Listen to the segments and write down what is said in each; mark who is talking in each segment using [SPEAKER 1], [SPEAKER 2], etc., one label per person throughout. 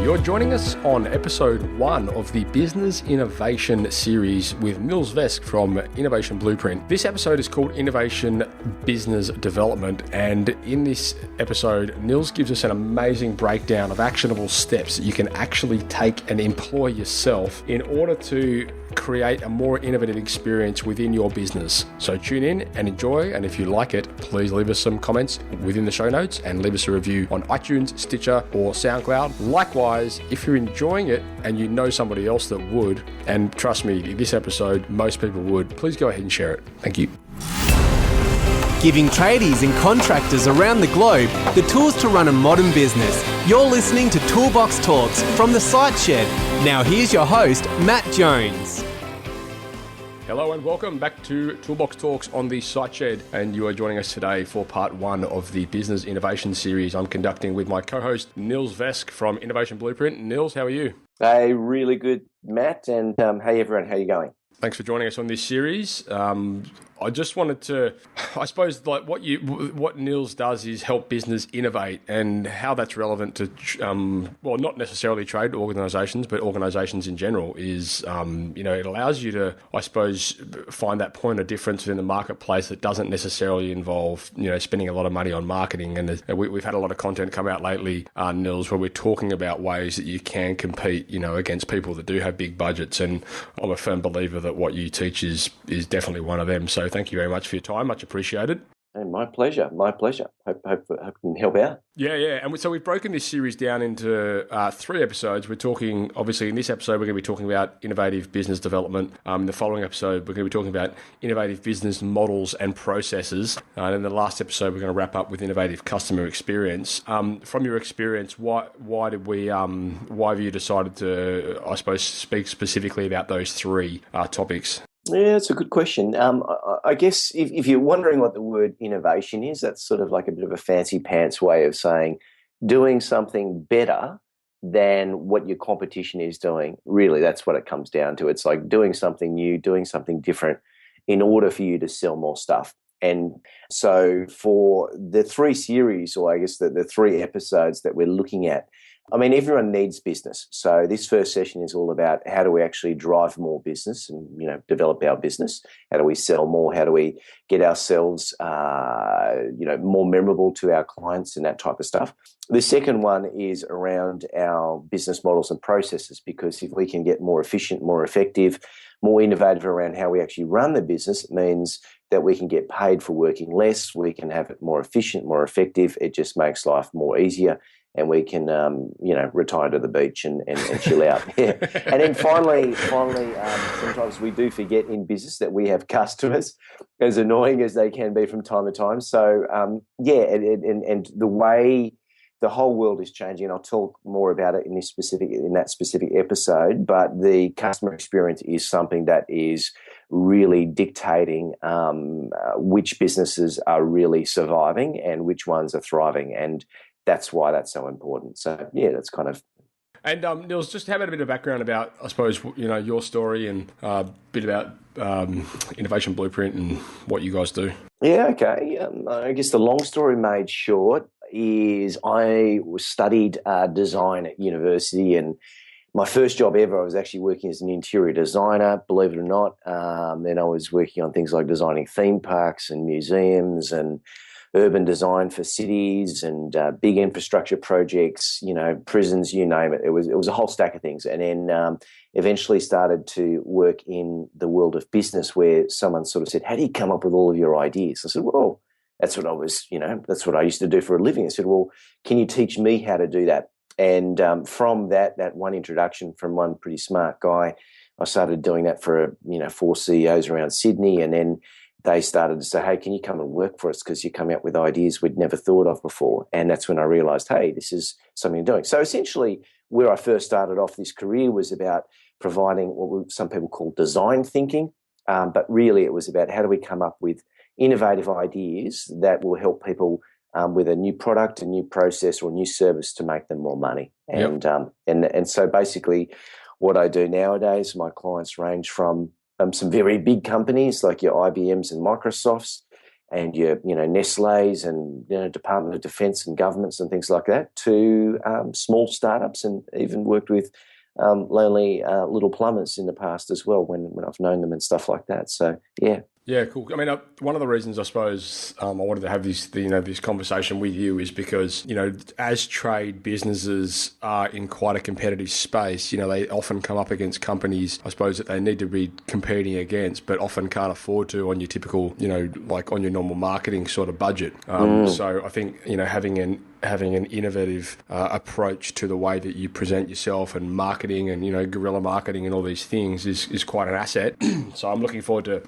[SPEAKER 1] You're joining us on episode 1 of the Business Innovation series with Nils Vesk from Innovation Blueprint. This episode is called Innovation Business Development, and in this episode, Nils gives us an amazing breakdown of actionable steps that you can actually take and employ yourself in order to create a more innovative experience within your business. So tune in and enjoy, and if you like it, please leave us some comments within the show notes and leave us a review on iTunes, Stitcher, or SoundCloud. Likewise, if you're enjoying it and you know somebody else that would, and trust me, this episode, most people would, please go ahead and share it. Thank you.
[SPEAKER 2] Giving tradies and contractors around the globe the tools to run a modern business. You're listening to Toolbox Talks from the Site Shed. Now here's your host, Matt Jones.
[SPEAKER 1] Hello and welcome back to Toolbox Talks on the Site Shed, and you are joining us today for part 1 of the Business Innovation series I'm conducting with my co-host Nils Vesk from Innovation Blueprint. Nils, how are you?
[SPEAKER 3] Hey, really good, Matt, and hey everyone, how are you going?
[SPEAKER 1] Thanks for joining us on this series. I just wanted to, I suppose, like what Nils does is help business innovate, and how that's relevant to, well, not necessarily trade organisations, but organisations in general. Is it allows you to, I suppose, find that point of difference in the marketplace that doesn't necessarily involve spending a lot of money on marketing. And we've had a lot of content come out lately, Nils, where we're talking about ways that you can compete, against people that do have big budgets. And I'm a firm believer that what you teach is definitely one of them. So thank you very much for your time. Much appreciated.
[SPEAKER 3] Hey, my pleasure. Hope we can help out.
[SPEAKER 1] Yeah. And so we've broken this series down into 3 episodes. We're talking, obviously, in this episode, we're going to be talking about innovative business development. In the following episode, we're going to be talking about innovative business models and processes. And in the last episode, we're going to wrap up with innovative customer experience. From your experience, why have you decided to, I suppose, speak specifically about those 3 topics?
[SPEAKER 3] Yeah, it's a good question. I guess if you're wondering what the word innovation is, that's sort of like a bit of a fancy pants way of saying doing something better than what your competition is doing. Really, that's what it comes down to. It's like doing something new, doing something different in order for you to sell more stuff. And so for the 3 series, or I guess the 3 episodes that we're looking at, I mean, everyone needs business. So this first session is all about how do we actually drive more business and, develop our business? How do we sell more? How do we get ourselves, more memorable to our clients and that type of stuff? The second one is around our business models and processes, because if we can get more efficient, more effective, more innovative around how we actually run the business, it means that we can get paid for working less, we can have it more efficient, more effective. It just makes life more easier. And we can, retire to the beach and chill out. Yeah. And then finally, sometimes we do forget in business that we have customers, as annoying as they can be from time to time. So, and the way the whole world is changing, and I'll talk more about it in that specific episode. But the customer experience is something that is really dictating which businesses are really surviving and which ones are thriving, and that's why that's so important. So, yeah, that's kind of...
[SPEAKER 1] And Nils, just have a bit of background about, I suppose, your story and a bit about Innovation Blueprint and what you guys do.
[SPEAKER 3] Yeah, okay. I guess the long story made short is I studied design at university, and my first job ever, I was actually working as an interior designer, believe it or not. Then I was working on things like designing theme parks and museums and urban design for cities and big infrastructure projects, prisons, you name it. It was a whole stack of things. And then eventually started to work in the world of business, where someone sort of said, how do you come up with all of your ideas? I said, well, that's what that's what I used to do for a living. I said, well, can you teach me how to do that? And from that one introduction from one pretty smart guy, I started doing that for, 4 CEOs around Sydney. And then they started to say, hey, can you come and work for us, because you're coming up with ideas we'd never thought of before. And that's when I realised, hey, this is something I'm doing. So essentially where I first started off this career was about providing what some people call design thinking, but really it was about how do we come up with innovative ideas that will help people with a new product, a new process, or a new service to make them more money. And and so basically what I do nowadays, my clients range from some very big companies like your IBMs and Microsofts, and your, Nestle's and, Department of Defense and governments and things like that, to small startups, and even worked with lonely little plumbers in the past as well when I've known them and stuff like that. So, yeah.
[SPEAKER 1] Yeah, cool. I mean, one of the reasons I suppose I wanted to have this conversation with you is because, as trade businesses are in quite a competitive space, they often come up against companies, I suppose, that they need to be competing against, but often can't afford to on your typical, like on your normal marketing sort of budget. So I think, having an innovative approach to the way that you present yourself and marketing and, guerrilla marketing and all these things is quite an asset. So I'm looking forward to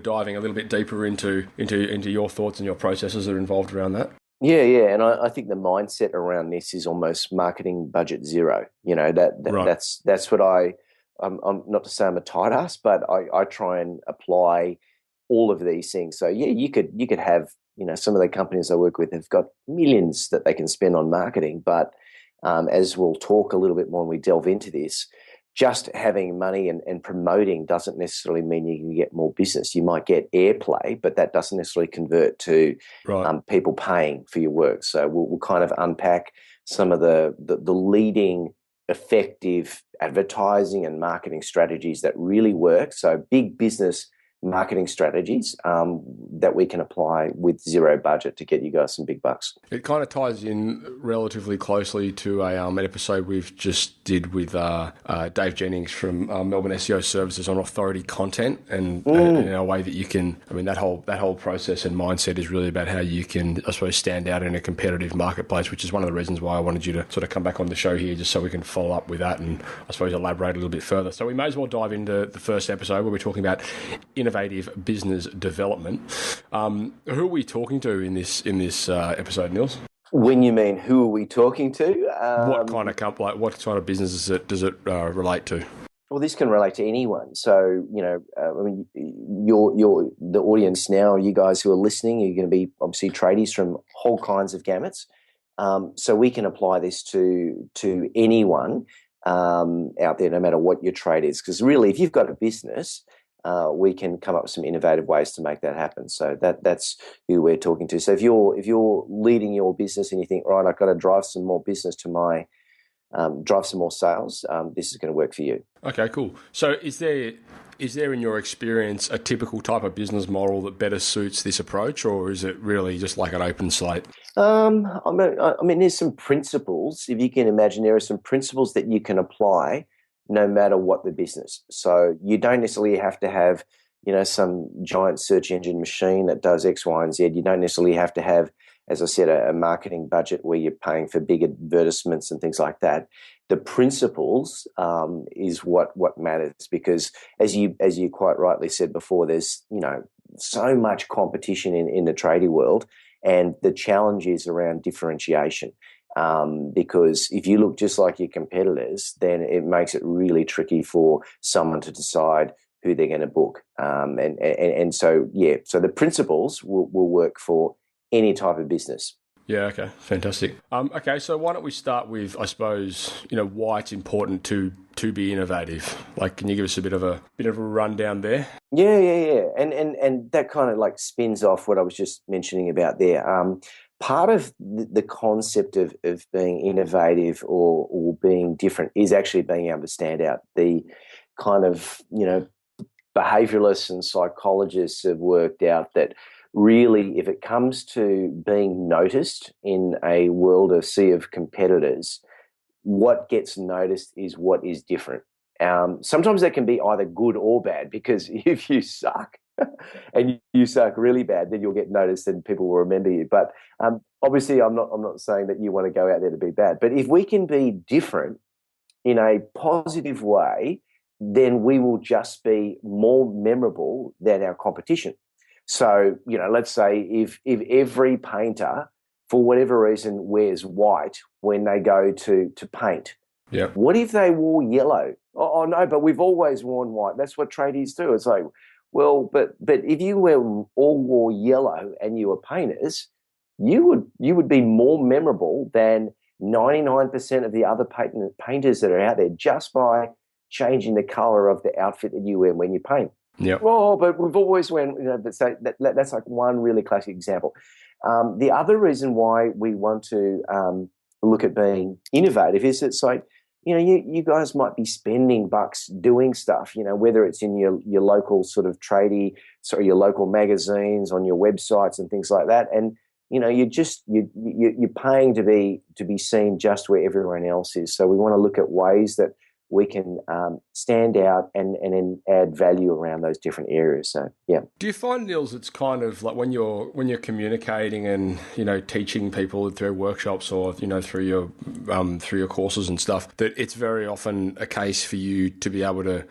[SPEAKER 1] diving a little bit deeper into your thoughts and your processes that are involved around that.
[SPEAKER 3] Yeah, and I think the mindset around this is almost marketing budget zero. Right. That's what I'm not to say I'm a tight ass, but I try and apply all of these things. So yeah, you could have, some of the companies I work with have got millions that they can spend on marketing, but as we'll talk a little bit more when we delve into this, just having money and promoting doesn't necessarily mean you can get more business. You might get airplay, but that doesn't necessarily convert to people paying for your work. So we'll kind of unpack some of the leading effective advertising and marketing strategies that really work. So big business marketing strategies that we can apply with zero budget to get you guys some big bucks.
[SPEAKER 1] It kind of ties in relatively closely to an episode we've just did with Dave Jenyns from Melbourne SEO Services on authority content, and in a way that you can, that whole process and mindset is really about how you can, I suppose, stand out in a competitive marketplace, which is one of the reasons why I wanted you to sort of come back on the show here, just so we can follow up with that and I suppose elaborate a little bit further. So we may as well dive into the first episode where we're talking about innovative business development. Who are we talking to in this episode, Nils?
[SPEAKER 3] When you mean who are we talking to?
[SPEAKER 1] What kind of businesses does it relate to?
[SPEAKER 3] Well, this can relate to anyone. So, you're the audience now, you guys who are listening, you're going to be obviously tradies from whole kinds of gamuts. So we can apply this to anyone out there, no matter what your trade is. Because really, if you've got a business, we can come up with some innovative ways to make that happen. So that's who we're talking to. So if you're leading your business and you think, right, I've got to drive some more business to drive some more sales, this is going to work for you. Okay,
[SPEAKER 1] cool. So is there in your experience a typical type of business model that better suits this approach, or is it really just like an open slate?
[SPEAKER 3] There's some principles. If you can imagine, there are some principles that you can apply no matter what the business. So you don't necessarily have to have, some giant search engine machine that does X, Y, and Z. You don't necessarily have to have, as I said, a marketing budget where you're paying for big advertisements and things like that. The principles is what matters, because as you quite rightly said before, there's, so much competition in the tradie world, and the challenge is around differentiation. Because if you look just like your competitors, then it makes it really tricky for someone to decide who they're going to book. So the principles will work for any type of business.
[SPEAKER 1] Yeah, okay, fantastic. Okay, so why don't we start with, I suppose, why it's important to be innovative. Like, can you give us a bit of a rundown there?
[SPEAKER 3] Yeah. And that kind of like spins off what I was just mentioning about there. Part of the concept of being innovative or being different is actually being able to stand out. The kind of, behavioralists and psychologists have worked out that really, if it comes to being noticed in a sea of competitors, what gets noticed is what is different. Sometimes that can be either good or bad, because if you suck and you suck really bad, then you'll get noticed and people will remember you. But obviously, I'm not saying that you want to go out there to be bad. But if we can be different in a positive way, then we will just be more memorable than our competition. So, let's say if every painter, for whatever reason, wears white when they go to paint.
[SPEAKER 1] Yeah.
[SPEAKER 3] What if they wore yellow? Oh no, but we've always worn white. That's what tradies do. It's like, well, but if you all wore yellow and you were painters, you would be more memorable than 99% of the other painters that are out there, just by changing the color of the outfit that you wear when you paint.
[SPEAKER 1] Yeah.
[SPEAKER 3] Oh, but we've always went, but so that's like one really classic example. The other reason why we want to look at being innovative is it's like, you guys might be spending bucks doing stuff, whether it's in your local sort of your local magazines, on your websites and things like that. And, you're paying to be seen just where everyone else is. So we want to look at ways that we can stand out and then add value around those different areas. So, yeah.
[SPEAKER 1] Do you find, Nils, it's kind of like when you're communicating and teaching people through workshops or through your courses and stuff, that it's very often a case for you to be able to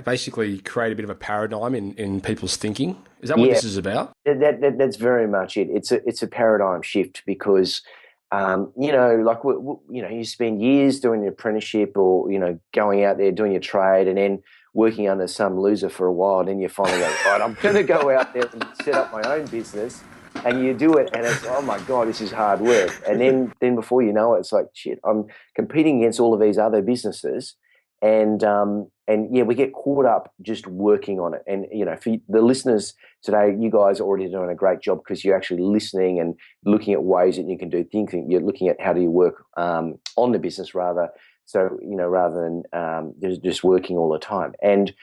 [SPEAKER 1] basically create a bit of a paradigm in people's thinking? Is that what this is about?
[SPEAKER 3] That's very much it. It's a paradigm shift because. You spend years doing your apprenticeship or, going out there doing your trade and then working under some loser for a while. And then you finally go, right, I'm going to go out there and set up my own business. And you do it and it's, oh my God, this is hard work. And then before you know it, it's like, shit, I'm competing against all of these other businesses. And we get caught up just working on it. And, for the listeners today, you guys are already doing a great job because you're actually listening and looking at ways that you can do thinking. You're looking at how do you work on the business rather than just working all the time. And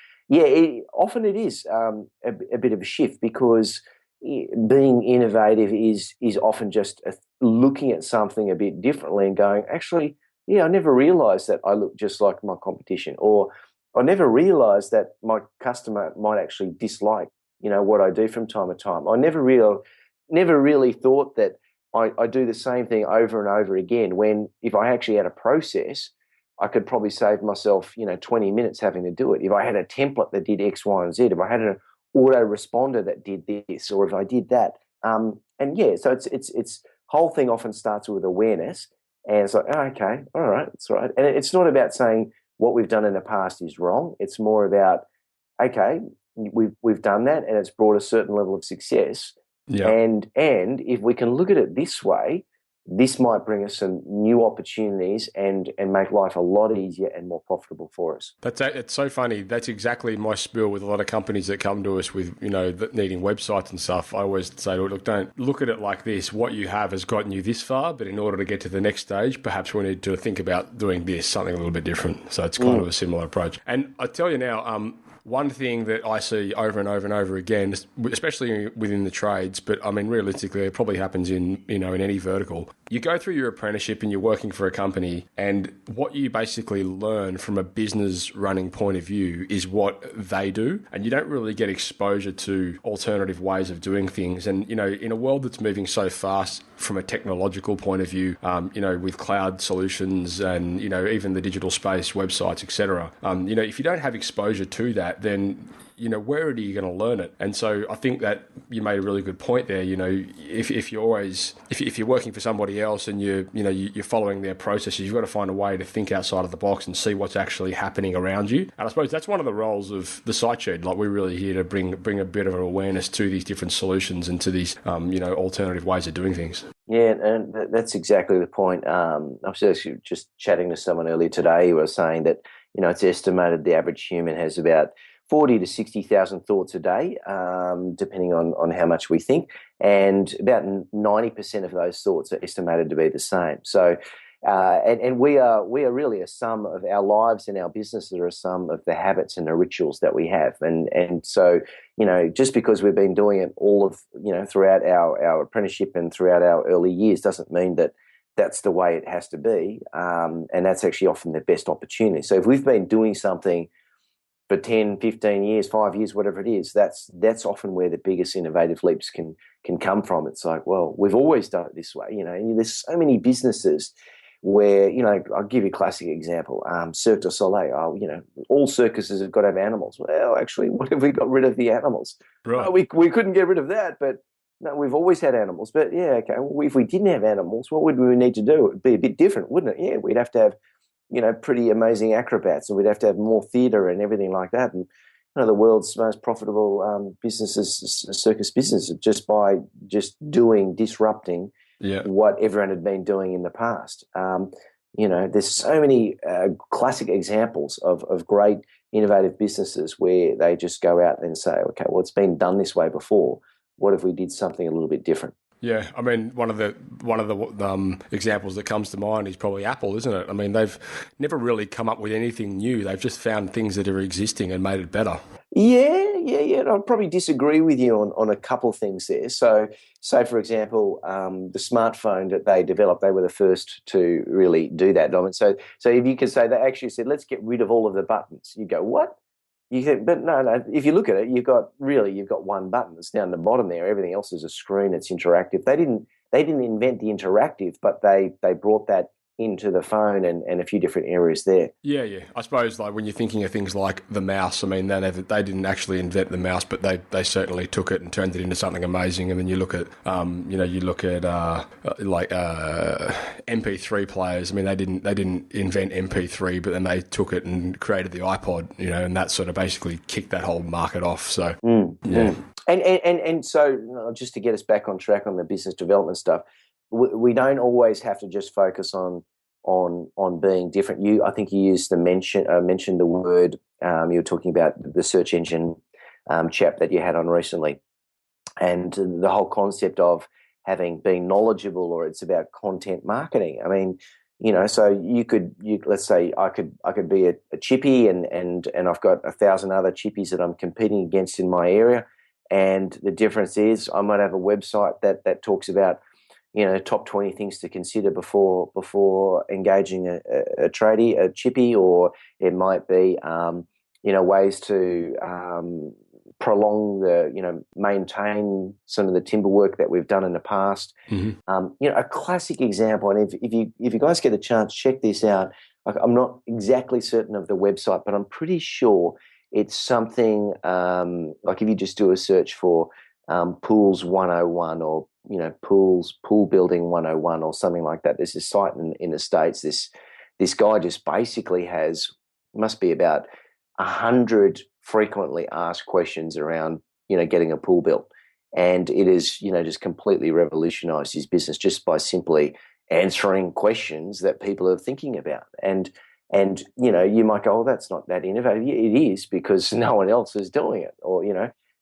[SPEAKER 3] often it is a bit of a shift because being innovative is often just looking at something a bit differently and going, actually, yeah, I never realised that I look just like my competition, or I never realised that my customer might actually dislike, what I do from time to time. I never really thought that I do the same thing over and over again. When if I actually had a process, I could probably save myself, 20 minutes having to do it. If I had a template that did X, Y, and Z, if I had an autoresponder that did this, or if I did that, so it's whole thing often starts with awareness. And it's like, oh, okay, all right, that's right. And it's not about saying what we've done in the past is wrong. It's more about, okay, we've done that and it's brought a certain level of success.
[SPEAKER 1] Yeah.
[SPEAKER 3] And if we can look at it this way, this might bring us some new opportunities and make life a lot easier and more profitable for us.
[SPEAKER 1] It's so funny. That's exactly my spiel with a lot of companies that come to us with, needing websites and stuff. I always say, look, don't look at it like this. What you have has gotten you this far, but in order to get to the next stage, perhaps we need to think about doing this, something a little bit different. So it's kind of a similar approach. And I tell you now, one thing that I see over and over and over again, especially within the trades, but I mean, realistically, it probably happens in any vertical. You go through your apprenticeship and you're working for a company, and what you basically learn from a business running point of view is what they do, and you don't really get exposure to alternative ways of doing things. And, in a world that's moving so fast from a technological point of view, with cloud solutions and, even the digital space, websites, etc., if you don't have exposure to that, then where are you going to learn it? And so I think that you made a really good point there. If you're working for somebody else and you're following their processes, you've got to find a way to think outside of the box and see what's actually happening around you. And I suppose that's one of the roles of the Site Shed. Like, we're really here to bring a bit of an awareness to these different solutions and to these alternative ways of doing things.
[SPEAKER 3] Yeah, and that's exactly the point. I was actually just chatting to someone earlier today who was saying that it's estimated the average human has about 40 to 60,000 thoughts a day, depending on how much we think, and about 90% of those thoughts are estimated to be the same. So, and we are really a sum of our lives and our businesses are a sum of the habits and the rituals that we have, and so just because we've been doing it all of throughout our apprenticeship and throughout our early years doesn't mean that that's the way it has to be, and that's actually often the best opportunity. So if we've been doing something for 10, 15 years, 5 years, whatever it is, that's often where the biggest innovative leaps can come from. It's like, well, we've always done it this way. And there's so many businesses where, I'll give you a classic example, Cirque du Soleil. All circuses have got to have animals. Well, actually, what if we got rid of the animals?
[SPEAKER 1] Right.
[SPEAKER 3] We couldn't get rid of that, but no, we've always had animals. But yeah, okay, well, if we didn't have animals, what would we need to do? It would be a bit different, wouldn't it? Yeah, we'd have to have pretty amazing acrobats, and we'd have to have more theatre and everything like that. And the world's most profitable businesses, circus businesses, just disrupting what everyone had been doing in the past. There's so many classic examples of great innovative businesses where they just go out and say, okay, well, it's been done this way before. What if we did something a little bit different?
[SPEAKER 1] Yeah, I mean, one of the examples that comes to mind is probably Apple, isn't it? I mean, they've never really come up with anything new. They've just found things that are existing and made it better.
[SPEAKER 3] Yeah. I'd probably disagree with you on a couple of things there. So, say, for example, the smartphone that they developed, they were the first to really do that. I mean, so if you could say they actually said, let's get rid of all of the buttons. You go, what? You think, but no. If you look at it, you've got one button that's down the bottom there. Everything else is a screen. It's interactive. They didn't invent the interactive, but they brought that into the phone and a few different areas there.
[SPEAKER 1] Yeah. I suppose like when you're thinking of things like the mouse, I mean, they didn't actually invent the mouse, but they certainly took it and turned it into something amazing. And then you look at MP3 players. I mean, they didn't invent MP3, but then they took it and created the iPod, and that sort of basically kicked that whole market off. So yeah.
[SPEAKER 3] And so just to get us back on track on the business development stuff, we don't always have to just focus on being different. I think you mentioned the word. You were talking about the search engine chap that you had on recently, and the whole concept of having been knowledgeable, or it's about content marketing. I mean, so let's say I could be a chippy, and I've got 1,000 other chippies that I'm competing against in my area, and the difference is I might have a website that talks about top 20 things to consider before engaging a tradie, a chippy, or it might be ways to prolong maintain some of the timber work that we've done in the past.
[SPEAKER 1] Mm-hmm.
[SPEAKER 3] A classic example, and if you guys get a chance, check this out. I'm not exactly certain of the website, but I'm pretty sure it's something like if you just do a search for Pools 101 or pool building 101 or something like that. There's this site in the States. This guy just basically must be about 100 frequently asked questions around getting a pool built, and it is just completely revolutionized his business just by simply answering questions that people are thinking about. And you might go, oh, that's not that innovative. It is, because no one else is doing it, or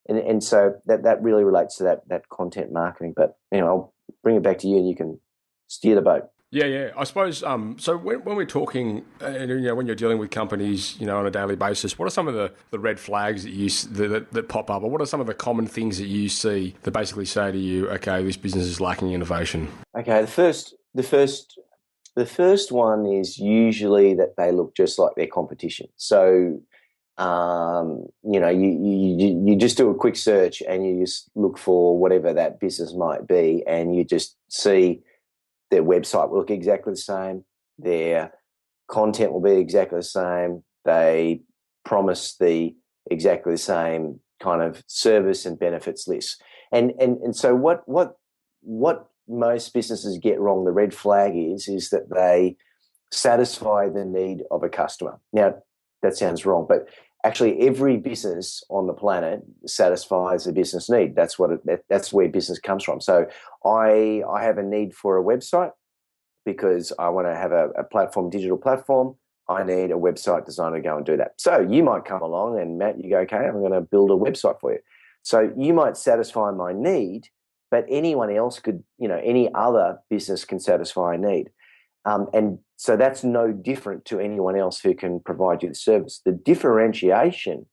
[SPEAKER 3] And so that really relates to that content marketing. But I'll bring it back to you, and you can steer the boat.
[SPEAKER 1] Yeah. I suppose. So when we're talking, when you're dealing with companies, on a daily basis, what are some of the red flags that pop up, or what are some of the common things that you see that basically say to you, okay, this business is lacking innovation?
[SPEAKER 3] Okay, the first one is usually that they look just like their competition. So. You just do a quick search and you just look for whatever that business might be, and you just see their website will look exactly the same, their content will be exactly the same, they promise exactly the same kind of service and benefits list. And so what most businesses get wrong, the red flag is that they satisfy the need of a customer. Now, that sounds wrong, but actually every business on the planet satisfies a business need. That's where business comes from. So I have a need for a website because I want to have a digital platform. I need a website designer to go and do that. So you might come along and, Matt, you go, okay, I'm going to build a website for you. So you might satisfy my need, but anyone else could, any other business can satisfy a need. And so that's no different to anyone else who can provide you the service. The differentiation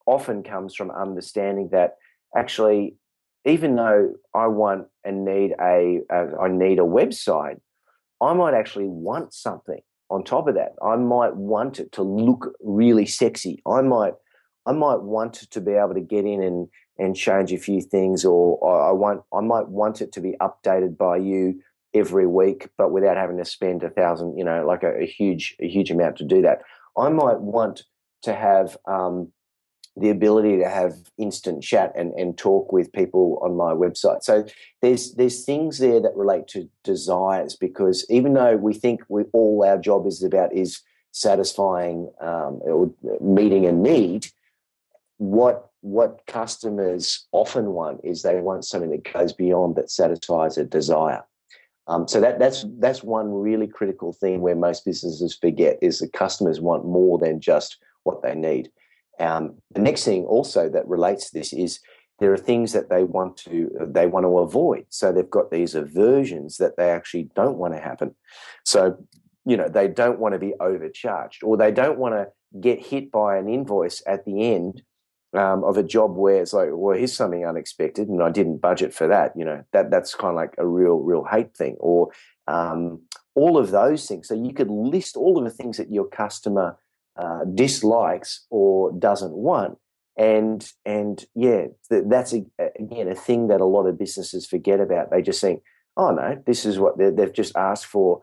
[SPEAKER 3] often comes from understanding that actually, even though I want and need a website, I might actually want something on top of that. I might want it to look really sexy. I might want to be able to get in and change a few things, or I might want it to be updated by you every week, but without having to spend $1,000, like a huge amount to do that. I might want to have the ability to have instant chat and talk with people on my website. So there's things there that relate to desires, because even though we think all our job is satisfying or meeting a need, what customers often want is they want something that goes beyond, that satisfies a desire. So that's one really critical thing where most businesses forget, is that customers want more than just what they need. The next thing also that relates to this is there are things that they want to avoid. So they've got these aversions that they actually don't want to happen. So, they don't want to be overcharged, or they don't want to get hit by an invoice at the end of a job where it's like, well, here's something unexpected and I didn't budget for that. That's kind of like a real hate thing, or all of those things. So you could list all of the things that your customer dislikes or doesn't want. And yeah, that's again a thing that a lot of businesses forget about. They just think, oh no, this is what they've just asked for,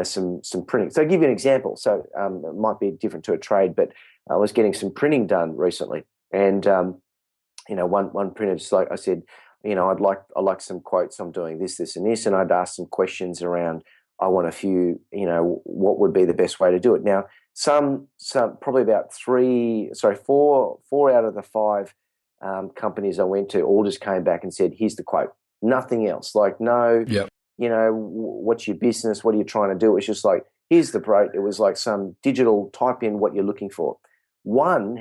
[SPEAKER 3] some printing. So I'll give you an example. So it might be different to a trade, but I was getting some printing done recently, and one printer just like I said, I'd like some quotes. I'm doing this, and this, and I'd ask some questions around. I want a few, what would be the best way to do it. Now, some probably about four out of the five companies I went to all just came back and said, here's the quote, nothing else. Like, no,
[SPEAKER 1] yep.
[SPEAKER 3] What's your business? What are you trying to do? It's just like, here's the quote. It was like some digital type in what you're looking for. One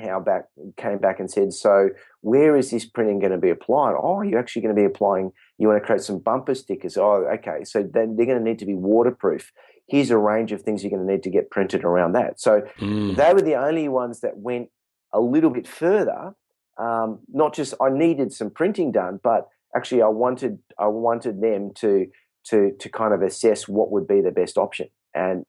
[SPEAKER 3] came back and said, so where is this printing going to be applied? Oh, you're actually going to be applying, you want to create some bumper stickers. Oh, okay. So then they're going to need to be waterproof. Here's a range of things you're going to need to get printed around that. So they were the only ones that went a little bit further. Not just I needed some printing done, but actually I wanted them to kind of assess what would be the best option. And,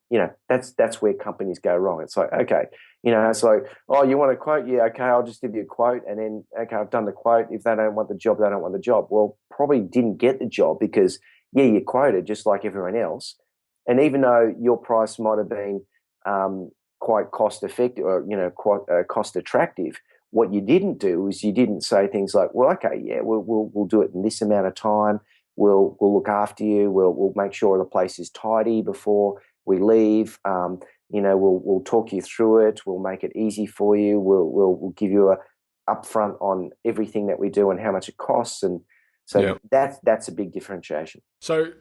[SPEAKER 3] that's where companies go wrong. It's like, okay, it's like, oh, you want a quote? Yeah, okay, I'll just give you a quote. And then, okay, I've done the quote. If they don't want the job, they don't want the job. Well, probably didn't get the job because, yeah, you quoted just like everyone else. And even though your price might have been quite cost effective or, quite cost attractive, what you didn't do is you didn't say things like, well, okay, yeah, we'll do it in this amount of time. We'll look after you. We'll make sure the place is tidy before we leave. We'll talk you through it. We'll make it easy for you. We'll give you a upfront on everything that we do and how much it costs. And so that's a big differentiation.
[SPEAKER 1] So,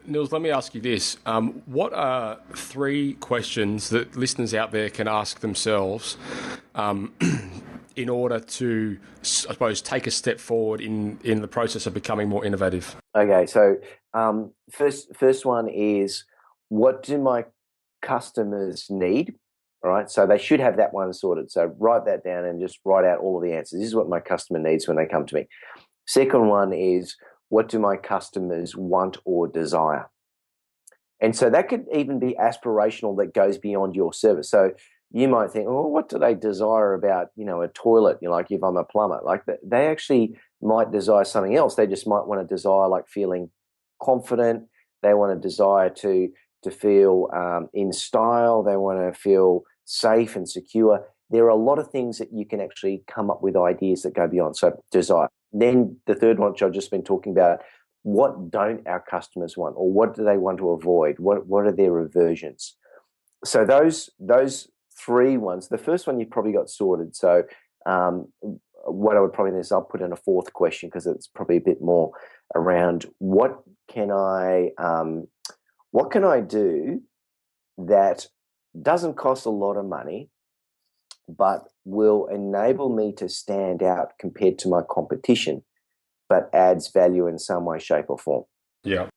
[SPEAKER 1] Nils, let me ask you this. What are 3 questions that listeners out there can ask themselves in order to, I suppose, take a step forward in the process of becoming more innovative?
[SPEAKER 3] Okay, so first one is, what do my customers need? All right, so they should have that one sorted. So write that down and just write out all of the answers. This is what my customer needs when they come to me. Second one is, what do my customers want or desire? And so that could even be aspirational, that goes beyond your service. So you might think, oh, what do they desire about, a toilet? Like if I'm a plumber, like they actually might desire something else. They just might want to desire like feeling confident. They want to desire to feel in style. They want to feel safe and secure. There are a lot of things that you can actually come up with ideas that go beyond. So desire. Then the third one, which I've just been talking about, what don't our customers want, or what do they want to avoid? What are their aversions? So those 3 ones, the first one you've probably got sorted. So what I would probably do is I'll put in a 4th question, because it's probably a bit more around what can I do that doesn't cost a lot of money but will enable me to stand out compared to my competition, but adds value in some way, shape, or form.
[SPEAKER 1] Yeah.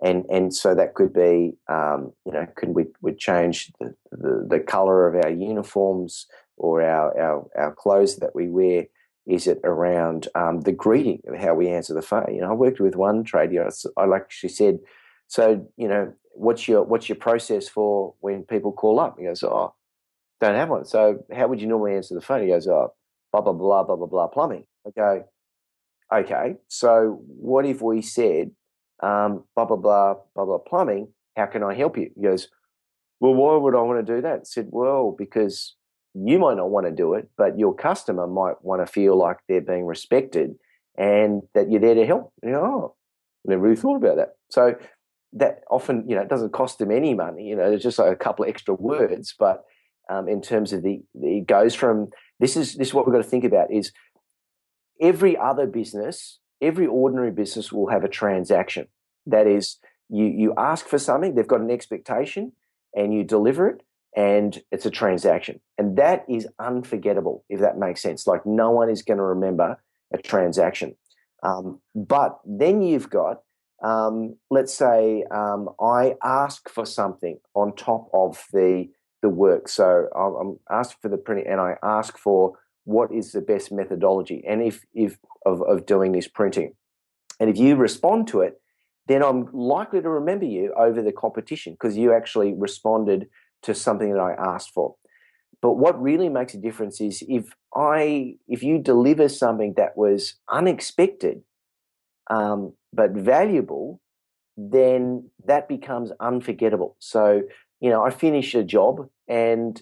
[SPEAKER 3] And so that could be, could we change the color of our uniforms or our clothes that we wear? Is it around the greeting of how we answer the phone? I worked with one trade. She said, so what's your process for when people call up? He goes, oh, don't have one. So how would you normally answer the phone? He goes, oh, blah blah blah blah blah blah plumbing. I go, okay. So what if we said, blah blah blah blah blah plumbing? How can I help you? He goes, well, why would I want to do that? I said, well, because you might not want to do it, but your customer might want to feel like they're being respected and that you're there to help. Oh, I never really thought about that. So that often, it doesn't cost them any money. It's just like a couple of extra words, but in terms of it goes from, this is what we've got to think about is every other business, every ordinary business will have a transaction. That is, you ask for something, they've got an expectation, and you deliver it, and it's a transaction. And that is unforgettable, if that makes sense. Like, no one is going to remember a transaction. But then you've got, let's say I ask for something on top of the work. So I'm asked for the printing, and I ask for what is the best methodology and if of doing this printing. And if you respond to it, then I'm likely to remember you over the competition because you actually responded to something that I asked for. But what really makes a difference is if you deliver something that was unexpected but valuable, then that becomes unforgettable. So, I finish a job and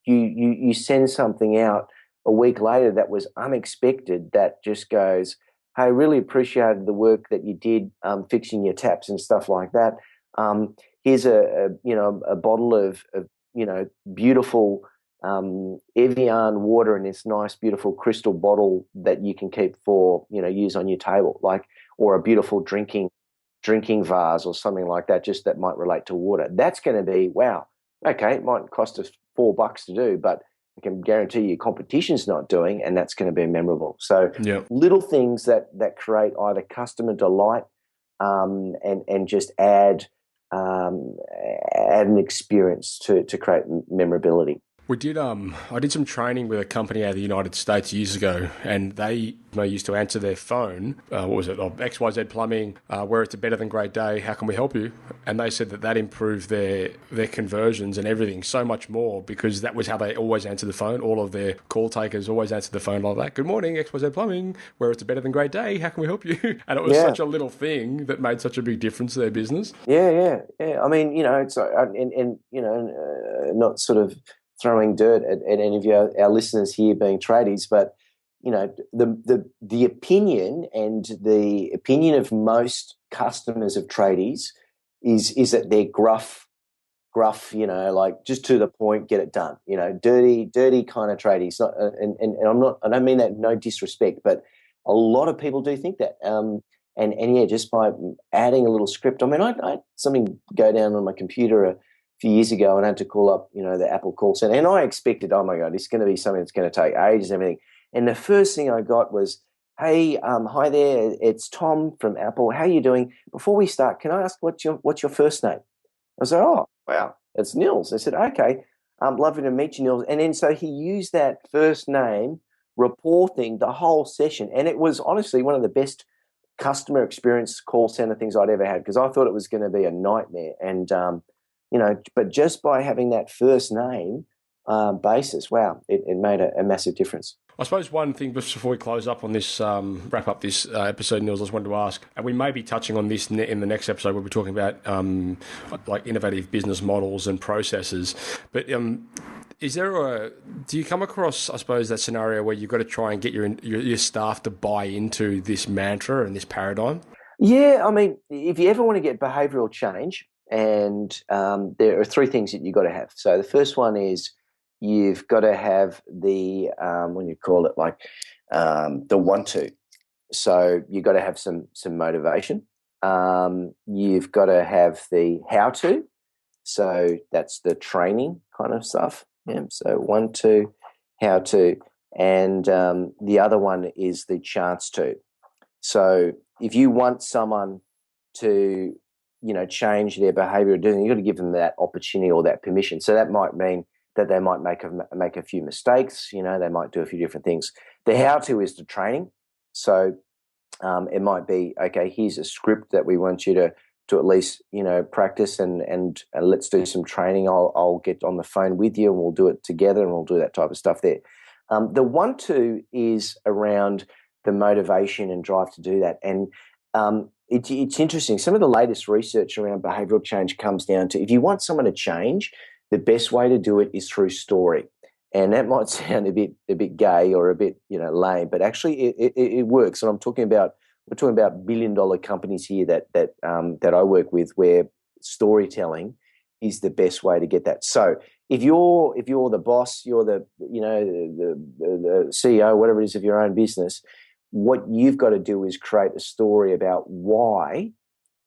[SPEAKER 3] you send something out a week later that was unexpected, that just goes, hey, I really appreciated the work that you did fixing your taps and stuff like that. Here's a bottle of beautiful Evian water in this nice, beautiful crystal bottle that you can keep for, use on your table, or a beautiful drinking vase or something like that, just that might relate to water. That's going to be, wow, okay, it might cost us $4 to do, but I can guarantee you competition's not doing, and that's going to be memorable. So little things that create either customer delight and just add an experience to create memorability.
[SPEAKER 1] We did. I did some training with a company out of the United States years ago, and they used to answer their phone. What was it? XYZ Plumbing. Where it's a better than great day. How can we help you? And they said that improved their conversions and everything so much more because that was how they always answered the phone. All of their call takers always answered the phone like that. Good morning, XYZ Plumbing. Where it's a better than great day. How can we help you? And it was such a little thing that made such a big difference to their business.
[SPEAKER 3] Yeah. I mean, it's not sort of throwing dirt at any of our listeners here being tradies, but the opinion of most customers of tradies is that they're gruff, like just to the point, get it done, dirty kind of tradies. And I don't mean that no disrespect, but a lot of people do think that. And just by adding a little script. I mean, I had something go down on my computer a few years ago and I had to call up, the Apple call center. And I expected, oh my God, it's going to be something that's going to take ages and everything. And the first thing I got was, hey, hi there, it's Tom from Apple. How are you doing? Before we start, can I ask what's your first name? I was like, oh, wow, it's Nils. I said, okay, lovely to meet you, Nils. And then so he used that first name rapport thing the whole session. And it was honestly one of the best customer experience call center things I'd ever had because I thought it was going to be a nightmare. And, but just by having that first name basis, wow, it made a massive difference.
[SPEAKER 1] I suppose one thing just before we close up on this, wrap up this episode, Nils, I just wanted to ask, and we may be touching on this in the next episode where we're talking about like innovative business models and processes, but do you come across, I suppose, that scenario where you've got to try and get your staff to buy into this mantra and this paradigm?
[SPEAKER 3] Yeah, I mean, if you ever want to get behavioural change, and there are three things that you've got to have. So the first one is you've got to have the, the want-to. So you've got to have some motivation. You've got to have the how-to. So that's the training kind of stuff. Yeah. So want-to, how-to. And the other one is the chance to. So if you want someone to change their behavior, you've got to give them that opportunity or that permission. So that might mean that they might make a few mistakes. They might do a few different things. The how-to is the training. So it might be, okay, here's a script that we want you to at least practice and let's do some training. I'll get on the phone with you and we'll do it together and we'll do that type of stuff there. The want-to is around the motivation and drive to do that. And it's interesting. Some of the latest research around behavioural change comes down to if you want someone to change, the best way to do it is through story. And that might sound a bit gay or a bit lame, but actually it works. And we're talking about billion-dollar companies here that I work with where storytelling is the best way to get that. So if you're the boss, you're the CEO, whatever it is of your own business, what you've got to do is create a story about why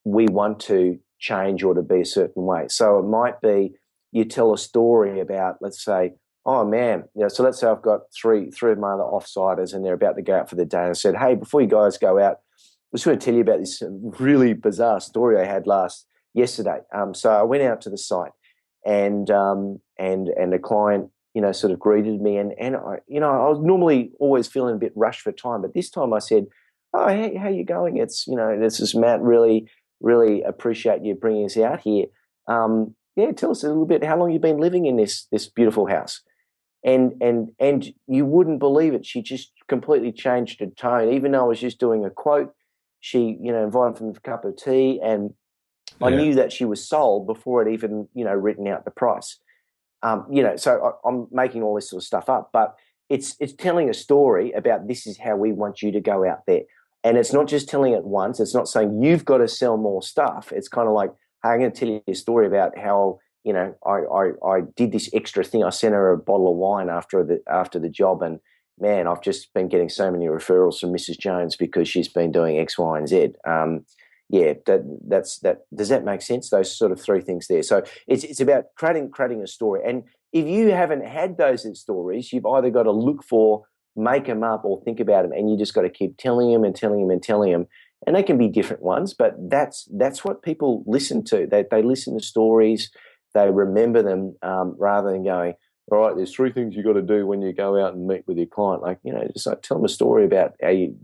[SPEAKER 3] we want to change or to be a certain way. So it might be you tell a story about, let's say, oh man, so let's say I've got three of my other offsiders and they're about to go out for the day. And I said, hey, before you guys go out, I just want to tell you about this really bizarre story I had yesterday. So I went out to the site, and the client, sort of greeted me, and I, I was normally always feeling a bit rushed for time, but this time I said, oh, hey, how you going? It's, this is Matt. Really, really appreciate you bringing us out here. Tell us a little bit how long you've been living in this beautiful house. And you wouldn't believe it. She just completely changed her tone. Even though I was just doing a quote, she, invited me for a cup of tea, and I knew that she was sold before it even, written out the price. So I'm making all this sort of stuff up, but it's telling a story about this is how we want you to go out there. And it's not just telling it once. It's not saying you've got to sell more stuff. It's kind of like, hey, I'm going to tell you a story about how, I did this extra thing. I sent her a bottle of wine after the job, and man, I've just been getting so many referrals from Mrs. Jones because she's been doing X, Y, and Z. That's that. Does that make sense? Those sort of three things there. So it's about creating a story. And if you haven't had those stories, you've either got to look for, make them up, or think about them, and you just got to keep telling them and telling them and telling them. And they can be different ones, but that's what people listen to. They listen to stories. They remember them rather than going, all right, there's three things you got to do when you go out and meet with your client. Like, just like tell them a story about how you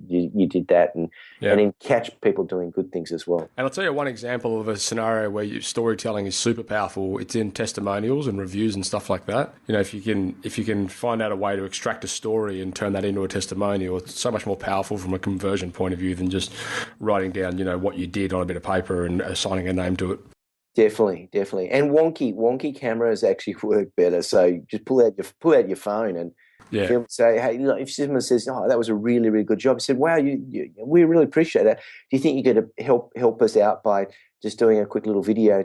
[SPEAKER 3] did that, and then catch people doing good things as well.
[SPEAKER 1] And I'll tell you one example of a scenario where storytelling is super powerful. It's in testimonials and reviews and stuff like that. If you can find out a way to extract a story and turn that into a testimonial, it's so much more powerful from a conversion point of view than just writing down, what you did on a bit of paper and assigning a name to it.
[SPEAKER 3] Definitely. And wonky cameras actually work better. So just pull out your phone and film, say, hey, if someone says, oh, that was a really, really good job. I said, wow, we really appreciate that. Do you think you could help us out by just doing a quick little video,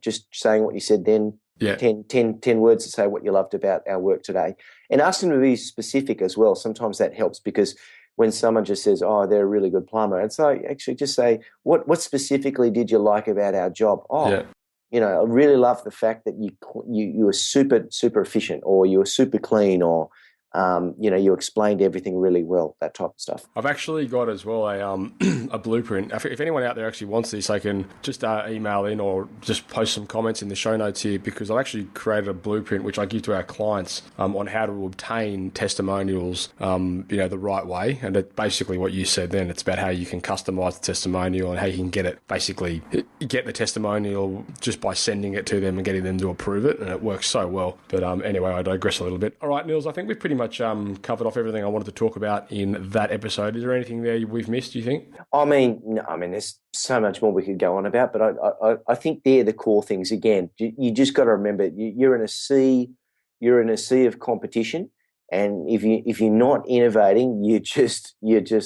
[SPEAKER 3] just saying what you said then, 10 words to say what you loved about our work today. And ask them to be specific as well. Sometimes that helps, because when someone just says, oh, they're a really good plumber, and so actually just say, what specifically did you like about our job? I really love the fact that you were super, super efficient, or you were super clean, or you explained everything really well, that type of stuff.
[SPEAKER 1] I've actually got as well a blueprint. If anyone out there actually wants this, they can just email in or just post some comments in the show notes here, because I've actually created a blueprint which I give to our clients on how to obtain testimonials the right way. And it's basically what you said then. It's about how you can customize the testimonial and how you can get the testimonial just by sending it to them and getting them to approve it. And it works so well. But anyway, I digress a little bit. All right, Nils, I think we've pretty much covered off everything I wanted to talk about in that episode. Is there anything there we've missed, do you think?
[SPEAKER 3] I mean, there's so much more we could go on about, but I think they're the core things. Again, you just got to remember, you're in a sea of competition, and if you're not innovating, you're just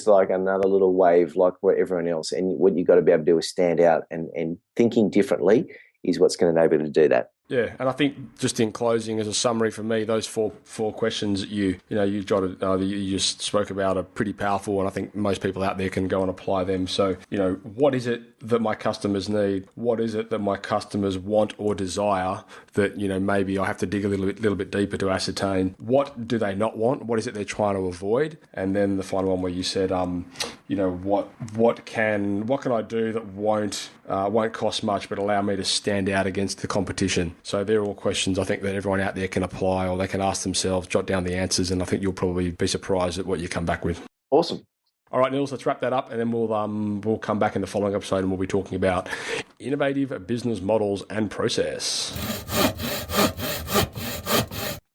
[SPEAKER 3] like another little wave, like what everyone else. And what you got to be able to do is stand out, and thinking differently is what's going to enable you to do that.
[SPEAKER 1] Yeah, and I think just in closing, as a summary for me, those four questions that you jotted, you just spoke about are pretty powerful, and I think most people out there can go and apply them. So, what is it that my customers need? What is it that my customers want or desire that, maybe I have to dig a little bit deeper to ascertain? What do they not want? What is it they're trying to avoid? And then the final one where you said, what can I do that won't cost much but allow me to stand out against the competition? So they're all questions I think that everyone out there can apply, or they can ask themselves, jot down the answers, and I think you'll probably be surprised at what you come back with.
[SPEAKER 3] Awesome.
[SPEAKER 1] All right, Nils, let's wrap that up, and then we'll come back in the following episode and we'll be talking about innovative business models and process.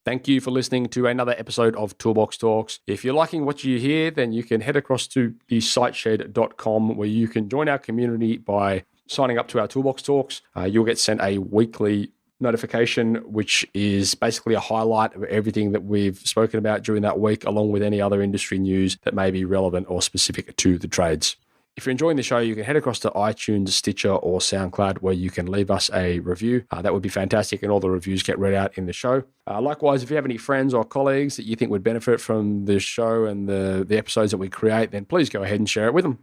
[SPEAKER 1] Thank you for listening to another episode of Toolbox Talks. If you're liking what you hear, then you can head across to the siteshed.com, where you can join our community by signing up to our Toolbox Talks. You'll get sent a weekly notification, which is basically a highlight of everything that we've spoken about during that week, along with any other industry news that may be relevant or specific to the trades. If you're enjoying the show, you can head across to iTunes, Stitcher, or SoundCloud, where you can leave us a review. That would be fantastic, and all the reviews get read out in the show. Likewise, if you have any friends or colleagues that you think would benefit from this show and the episodes that we create, then please go ahead and share it with them.